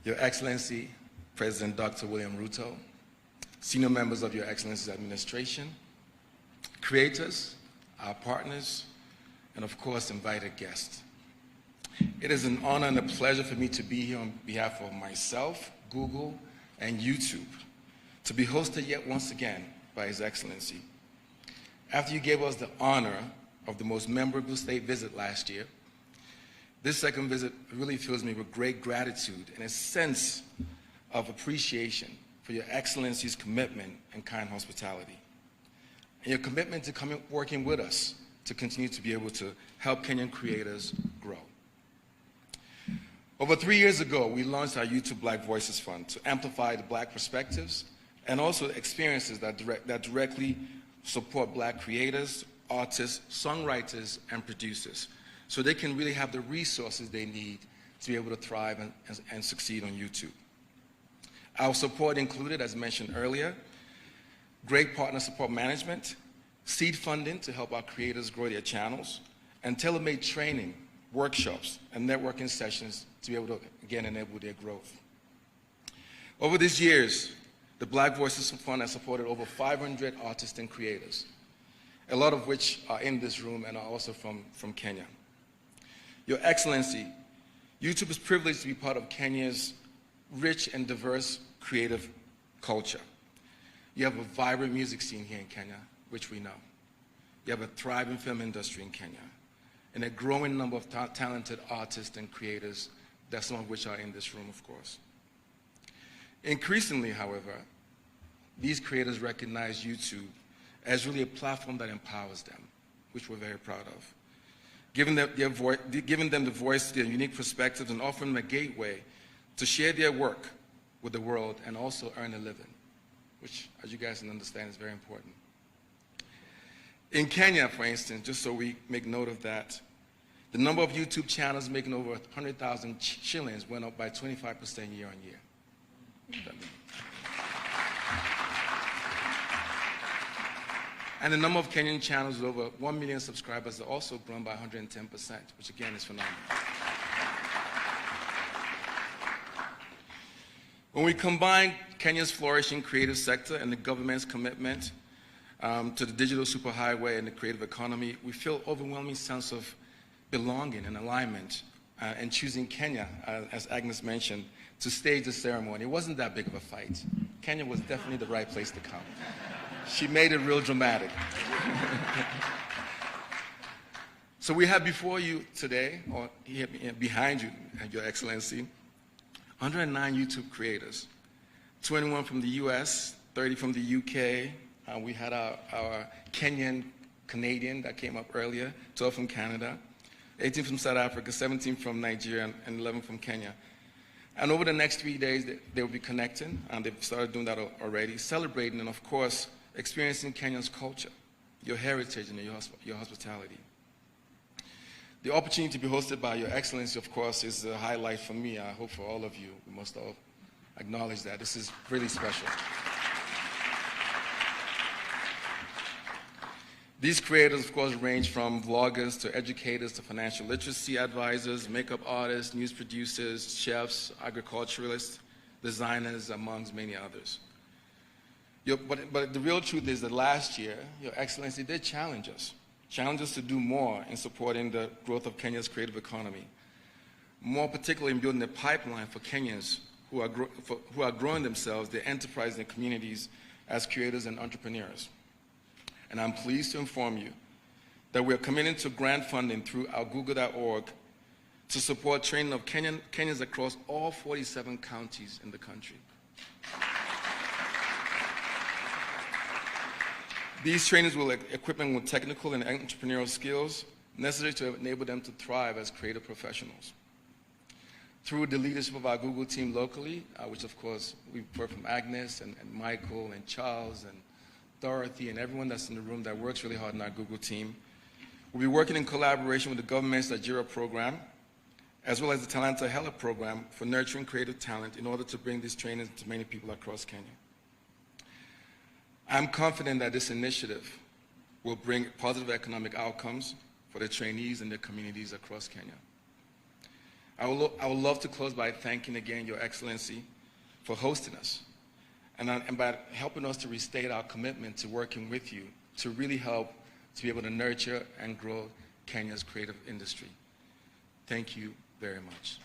Your Excellency, President Dr. William Ruto, senior members of Your Excellency's administration, creators, our partners, and of course, invited guests. It is an honor and a pleasure for me to be here on behalf of myself, Google, and YouTube, to be hosted yet once again by His Excellency. After you gave us the honor of the most memorable state visit last year, this second visit really fills me with great gratitude and a sense of appreciation for Your Excellency's commitment and kind hospitality, and your commitment to working with us to continue to be able to help Kenyan creators grow. Over 3 years ago, we launched our YouTube Black Voices Fund to amplify the Black perspectives and also experiences that directly support Black creators, artists, songwriters, and producers, so they can really have the resources they need to be able to thrive and succeed on YouTube. Our support included, as mentioned earlier, great partner support management, seed funding to help our creators grow their channels, and tailor-made training, workshops, and networking sessions to be able to, again, enable their growth. Over these years, the Black Voices Fund has supported over 500 artists and creators, a lot of which are in this room and are also from Kenya. Your Excellency, YouTube is privileged to be part of Kenya's rich and diverse creative culture. You have a vibrant music scene here in Kenya, which we know. You have a thriving film industry in Kenya, and a growing number of talented artists and creators, that some of which are in this room, of course. Increasingly, however, these creators recognize YouTube as really a platform that empowers them, which we're very proud of, giving them the voice to their unique perspectives and offering them a gateway to share their work with the world and also earn a living, which, as you guys can understand, is very important. In Kenya, for instance, just so we make note of that, the number of YouTube channels making over 100,000 shillings went up by 25% year on year. And the number of Kenyan channels with over 1 million subscribers have also grown by 110%, which again is phenomenal. When we combine Kenya's flourishing creative sector and the government's commitment to the digital superhighway and the creative economy, we feel overwhelming sense of belonging and alignment and choosing Kenya, as Agnes mentioned, to stage the ceremony. It wasn't that big of a fight. Kenya was definitely the right place to come. She made it real dramatic. So we have before you today, or here behind you, Your Excellency, 109 YouTube creators, 21 from the US, 30 from the UK. We had our Kenyan Canadian that came up earlier, 12 from Canada, 18 from South Africa, 17 from Nigeria, and 11 from Kenya. And over the next 3 days, they will be connecting, and they've started doing that already, celebrating and, of course, experiencing Kenya's culture, your heritage, and your hospitality. The opportunity to be hosted by Your Excellency, of course, is a highlight for me. I hope for all of you. We must all acknowledge that. This is really special. These creators, of course, range from vloggers to educators to financial literacy advisors, makeup artists, news producers, chefs, agriculturalists, designers, amongst many others. But the real truth is that last year, Your Excellency did challenge us to do more in supporting the growth of Kenya's creative economy, more particularly in building a pipeline for Kenyans who are growing themselves, their enterprise, and communities as creators and entrepreneurs. And I'm pleased to inform you that we are committed to grant funding through our Google.org to support training of Kenyans across all 47 counties in the country. These trainings will equip them with technical and entrepreneurial skills necessary to enable them to thrive as creative professionals. Through the leadership of our Google team locally, which of course we've heard from Agnes and Michael and Charles and Dorothy and everyone that's in the room that works really hard in our Google team, we'll be working in collaboration with the government's Nigeria program, as well as the Talanta Hela program for nurturing creative talent in order to bring these trainings to many people across Kenya. I'm confident that this initiative will bring positive economic outcomes for the trainees and their communities across Kenya. I would love to close by thanking again Your Excellency for hosting us and by helping us to restate our commitment to working with you to really help to be able to nurture and grow Kenya's creative industry. Thank you very much.